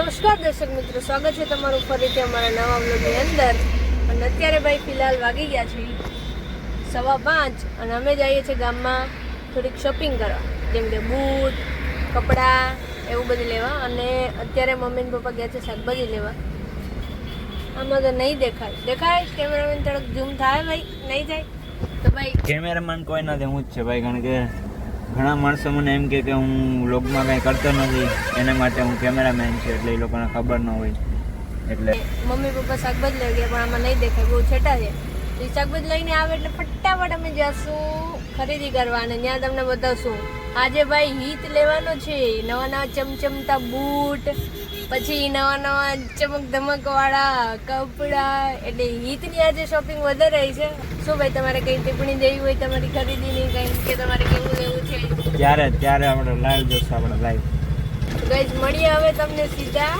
નમસ્કાર દર્શક મિત્રો, સ્વાગત છે તમારું ફરીથી અમારા નવા વ્લોગની અંદર. અને અત્યારે ભાઈ ફિલહાલ વાગી ગયા છે 5:15 અને અમે જઈએ છીએ ગામમાં થોડીક શોપિંગ કરવા, જેમ કે બૂટ, કપડાં એવું બધું લેવા. અને અત્યારે મમ્મી ને પપ્પા ગયા છે શાકભાજી લેવા. આમાં તો નહીં દેખાય કેમેરામેન થોડોક ઝૂમ થાય ભાઈ, નહીં જાય તો ભાઈ કેમેરામેન કોઈ નથી, હું જ છે ભાઈ. કારણ કે ઘણા માણસો મને એમ કે હું વ્લોગમાં કંઈ કરતો નથી, એના માટે હું કેમેરામેન છું, એટલે એ લોકોને ખબર ન હોય. એટલે મમ્મી પપ્પા શાકભાજી લઈ ગયા, પણ આમાં નહીં દેખાય, બહુ છેટા છે. તો એ શાકભાજી લઈને આવે એટલે ફટાફટ અમે જઈશું ખરીદી કરવા અને ત્યાં તમને બતાવશું. આજે ભાઈ હિત લેવાનો છે, નવા ચમચમતા બૂટ, પછી નવા ચમક ધમક વાળા કપડા. એટલે હિતની આજે શોપિંગ વધારે રહી છે. શું ભાઈ, તમારે કઈ ટિપ્પણી દેવી હોય તમારી ખરીદીની, કઈ કે તમારે કેવું લેવું છે, ત્યારે આપણે લાઈવ જોશું. આપણે લાઈવ ગાઈસ મળીએ હવે તમને સીધા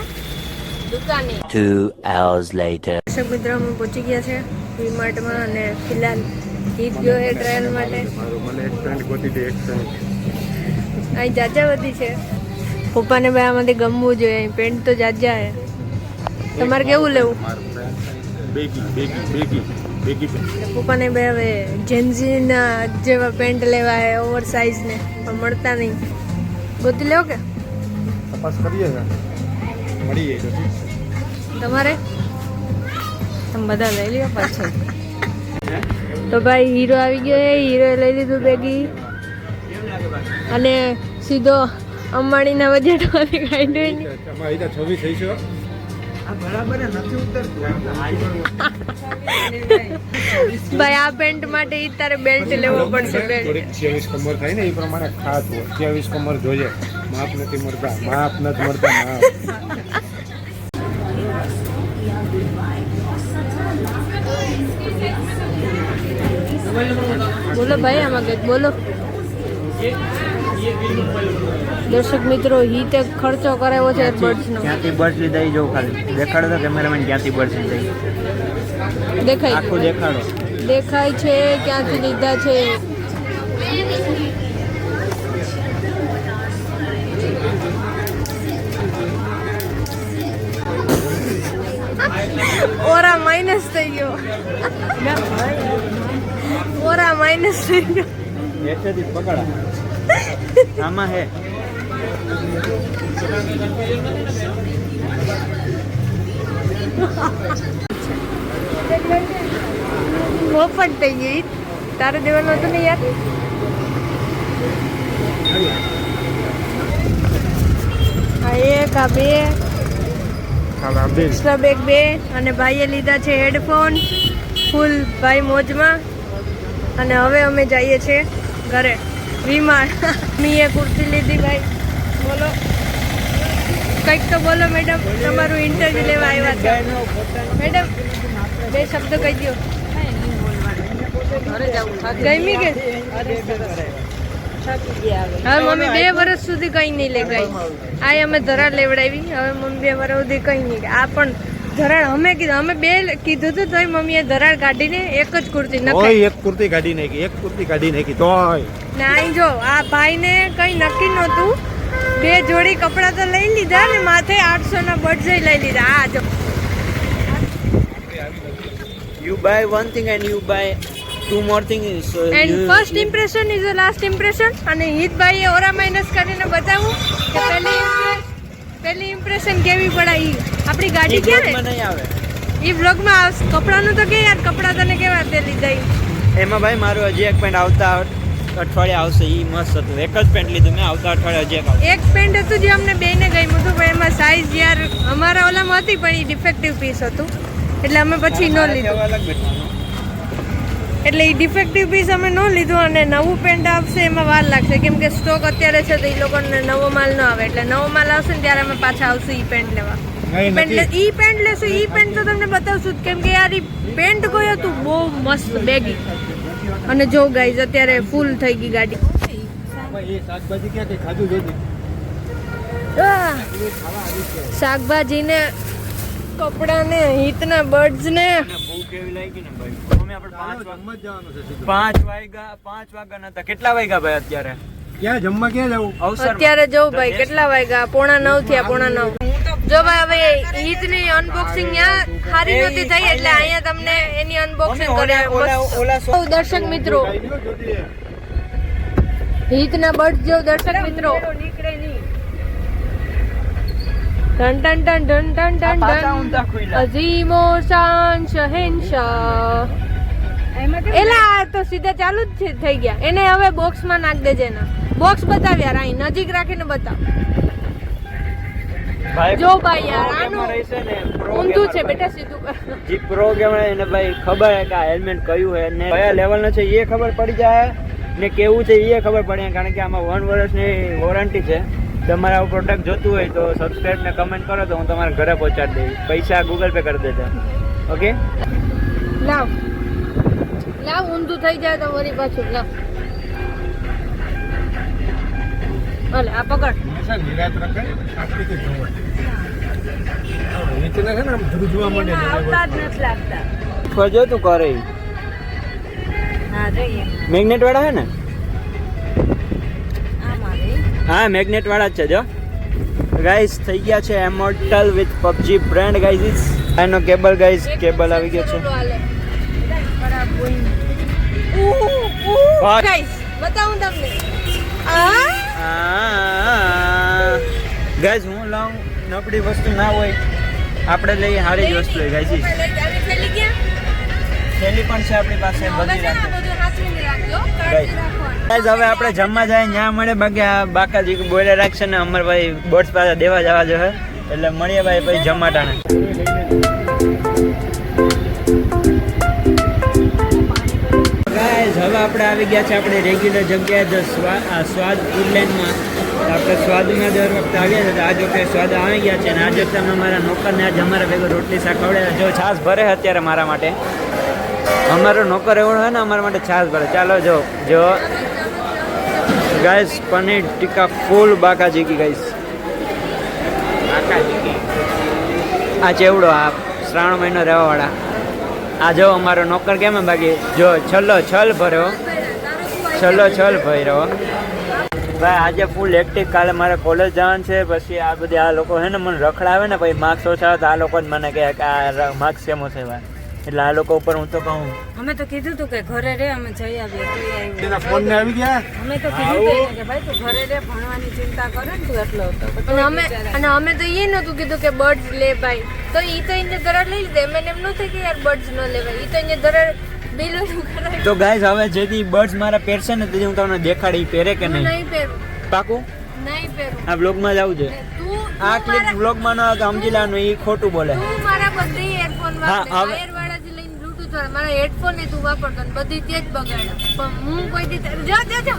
દુકાને. 2 hours later. દર્શક મિત્રો, અમે પહોંચી ગયા છે વી-માર્ટમાં અને ફિલહાલ હિત ગયો છે ટ્રાયલ માટે. અહીં જાજા બધી છે. પપ્પાને ભાઈ આમાંથી ગમવું જોઈએ, અહીં પેન્ટ તો જાજા છે. તમારે કેવું લેવું? પપ્પાને ભાઈ હવે જેન્ઝીના જેવા પેન્ટ લેવા છે, ઓવર સાઇઝ ને, પણ મળતા નહીં. ગોતી લેવો કે તપાસ કરીએ છે, મળી જાય તમારે? તમે બધા લઈ લ્યો પાછળ. તો ભાઈ હીરો આવી ગયો છે, હીરો લઈ લીધું બેગી અને સીધો અંબાણીના બજેટમાંથી કાઢ્યો. ભાઈ આ પેન્ટ માટે ઈ તારે બેલ્ટ લેવો પડશે. બેલ્ટ 23 કમર થાય ને એ પ્રમાણે ખાસ હોય. 23 કમર જોઈએ, માપ નથી મળતા. માપ. બોલો ભાઈ, આમાં કંઈક બોલો. દર્શક મિત્રો, હિતે ખર્ચો કરાવ્યો છે બર્ડ્સનો. ક્યાંથી બર્ડ્સ લીધા એ જો ખાલી દેખાડો તો કેમેરામેન, ક્યાંથી બર્ડ્સ લીધા દેખાય આખું દેખાડો. દેખાય છે ક્યાંથી લીધા છે. ઓરા માઇનસ થઈ ગયો. ઓરા માઇનસ થઈ ગયો. એસેથી પકડા આમાં હે. પોપટ થઈ ગઈ. તારે દેવાનું હતું ને યાર. આ એક, આ બે, એક્સ્ટ્રા બેગ 2. અને ભાઈએ લીધા છે હેડફોન. ફૂલ ભાઈ મોજમાં. અને હવે અમે જઈએ છીએ ઘરે. વી-માર્ટ મીએ કુર્તી લીધી. ભાઈ બોલો, કંઈક તો બોલો મેડમ, તમારું ઇન્ટરવ્યુ લેવા આવ્યા છે. મેડમ 2 શબ્દ કહી દો. ગમી કે હવે મમ્મી 2 વર્ષ સુધી કઈ નહીં લે ગઈ. આ અમે ધરાડ લેવડાવી. હવે મમ્મી 2 વર્ષ સુધી કઈ નહીં. આ પણ ધરાડ અમે કીધું, અમે 2 કીધું હતું તોય મમ્મીએ ધરાડ કાઢીને એક જ કુર્તી નખાઈ. એક કુર્તી કાઢી નાખી તોય. ને અહીં જો આ ભાઈને કઈ નક્કી નહોતું, 2 જોડી કપડા તો લઈ લીધા ને માથે 800 ના બર્ડ્સ લઈ લીધા. આ જો You buy one thing and you buy 2 more things. And first impression is the last impression. અને હિતભાઈએ ઓરા માઇનસ કરીને બતાવું કે પહેલી ઇમ્પ્રેશન કેવી પડાય. આપણી ગાડી ક્યાં નહીં આવે ઈ વ્લોગમાં આવશે. કપડાનું તો કે યાર, કપડા તને કેવા તે લીધા એમાં. ભાઈ મારું હજી એક પેન્ટ આવતા અઠવાડિયે આવશે, એ મસ્ત હતું. એક જ પેન્ટ લીધું મેં, આવતા અઠવાડિયે હજી એક આવશે. એક પેન્ટ હતું જે અમને બેને ગમ્યું હતું, પણ એમાં સાઈઝ યાર અમારા ઓલામાં હતી, પણ એ ડિફેક્ટિવ પીસ હતું એટલે અમે પછી ન લીધું. એટલે એ ડિફેક્ટિવ પીસ અમે ન લીધું. અને નવું પેન્ટ આવશે એમાં વાર લાગશે, કેમ કે સ્ટોક અત્યારે છે તો એ લોકોને નવો માલ ન આવે. એટલે નવો માલ આવશે ને ત્યારે અમે પાછા આવશું ઈ પેન્ટ લેવા. ઈ પેન્ટ લેશું. ઈ પેન્ટ તો તમને બતાવશું જ, કેમ કે યાર ઈ પેન્ટ કોઈ હતું બહુ મસ્ત બેગી. અને જો ગાઈઝ અત્યારે ફૂલ થઈ ગઈ ગાડી. શાકભાજી ને કપડા ને હિતના બર્ડ્સ ને ભૂખ એવી લાગી ને ભાઈ. અમે આપણે 5 વાગ્યા નતા. કેટલા વાગ્યા ભાઈ અત્યારે? ક્યાં જમવા ક્યાં જવું? અત્યારે જવું ભાઈ, કેટલા વાગ્યા? 8:45 થયા. 8:45. જો ભાઈ હવે ઈદની અનબોક્સિંગ ત્યાં સારી નથી થઈ એટલે અહીંયા તમને એની અનબોક્સિંગ કરે દર્શક મિત્રો ઈદના બર્ડ જો દર્શક મિત્રો ટન ટન ટન ટન ટન ટન ટન અઝીમો શાન શહેનશાહ એલા તો સીધા ચાલુ જ થઈ ગયા એને હવે બોક્સમાં નાખ દેજે ના બોક્સ બતાવ યાર અહીં નજીક રાખીને બતાવ જો ભાઈ યાર આનું ઊંધું છે બેટા સીધું કર જે પ્રો ગેમર એને ભાઈ ખબર હે કે આ હેલ્મેટ કયું હે ને કયા લેવલનો છે એ ખબર પડી જાય ને કેવું છે એ ખબર પડે કારણ કે આમાં 1 વર્ષની વોરંટી છે તમારા પ્રોડક્ટ જોતું હોય તો સબસ્ક્રાઇબ ને કમેન્ટ કરો તો હું તમારા ઘરે પહોંચાડી દઈશ પૈસા ગૂગલ પે કરી દેજો ઓકે લાવ લાવ ઊંધું થઈ જાય તો વળી પાછું લાવ ભલે આ પકડ નિરાત રખાય આટલી કે જોવે નીચેના છે ને આમ ધ્રુજવા માંડે આવતા જ નથી લાગતા ખોજો તું કરે હા જોઈએ મેગ્નેટ વાળા હે ને હા મેગ્નેટ વાળા જ છે જો ગાઈસ થઈ ગયા છે એમોર્ટલ વિથ PUBG બ્રાન્ડ ગાઈસ આનો કેબલ ગાઈસ કેબલ આવી ગયો છે ગાઈસ બતાવું તમને ગાઈસ હું લાવું નબળી વસ્તુ ના હોય આપણે લઈએ સારી જ વસ્તુ હોય ગાઈસ થેલી પણ છે આપણી પાસે બધી ગાઈસ હવે આપણે જમવા જાય ત્યાં મળે બાકી આ બાકાજી બોલે રાખશે ને અમર ભાઈ બોટ્સ પાસે દેવા જવા જો એટલે મળીએ ભાઈ પછી જમાટાને ગાઈસ હવે આપણે આવી ગયા છે આપણે રેગ્યુલર જગ્યાએ સ્વાદ ફૂડલેન્ડમાં આપણે સ્વાદમાં દર વખતે આવ્યા છે આજ વખતે સ્વાદ આવી ગયા છે અને આજે વખતે અમે અમારા નોકરને આજે અમારા ભેગો રોટલી શાક ખવડાવ્યા જો છાશ ભરે અત્યારે મારા માટે અમારો નોકર એવો હોય ને અમારા માટે છાશ ભરે ચાલો જો ગાઈસ પનીર ટીકા ફૂલ બાકાજી કી ગાઈસ આ ચેવડો આ શ્રાવણ મહિનો રહેવાવાળા આ જો અમારો નોકર કેમ બાકી જો છલ ભર્યો છલ ભર્યો ભાઈ આજે ફૂલ એક્ટિવ કાલે મારે કોલેજ જવાનું છે પછી આ બધી આ લોકો હે ને મને રખડાવે ને પછી માર્ક્સ ઓછા આવે તો આ લોકો જ મને કહે કે આ માર્ક્સ કેમ ઓછા ભાઈ એટલે આ લોકો ઉપર હું તો કહું અમે તો કીધું તું કે ઘરે રે અમે જઈ આવીએ તું આવ્યો એના ફોન ને આવી ગયા અમે તો કીધું તું એને કે ભાઈ તું ઘરે રે ભણવાની ચિંતા કરે ને તું એટલો હતો અને અમે તો એ નતું કીધું કે બર્ડ્સ લે ભાઈ તો ઈ તો એને દરાર લઈ લીધે મને એમ નતું કે યાર બર્ડ્સ ન લેવાય ઈ તો એને દરાર બિલો કરાય તો ગાઈસ હવે જેથી બર્ડ્સ મારા પહેરશે ને તેથી હું તમને દેખાડી પહેરે કે નહીં નહીં પહેરું પાકું નહીં પહેરું આ બ્લોગમાં જ આવું છે તું આ ક્લિપ બ્લોગમાં ન આવે તો સમજી લેવાનું એ ખોટું બોલે તું મારા બધી હેડફોન હા, વાપરે હવે- વાયર વાળા થી લઈને બ્લૂટૂથ વાળા મારા હેડફોન ને તું વાપરતો ને બધી તે જ બગાડ્યા પણ હું કોઈ દી જા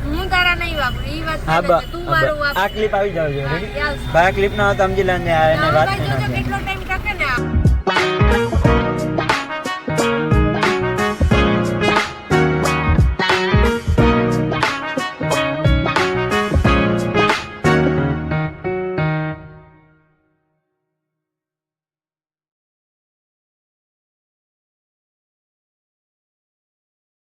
હું તારા નહીં વાપરું ઈ વાત હા કરે છે. તું મારું આ વાપર ક્લિપ આવી જાવ છે હા, યાર. ભાઈ ક્લિપ ના હોય તો સમજી લેવાનું આ એને વાત ભાઈ ના જોજો થાય. કેટલો ટાઈમ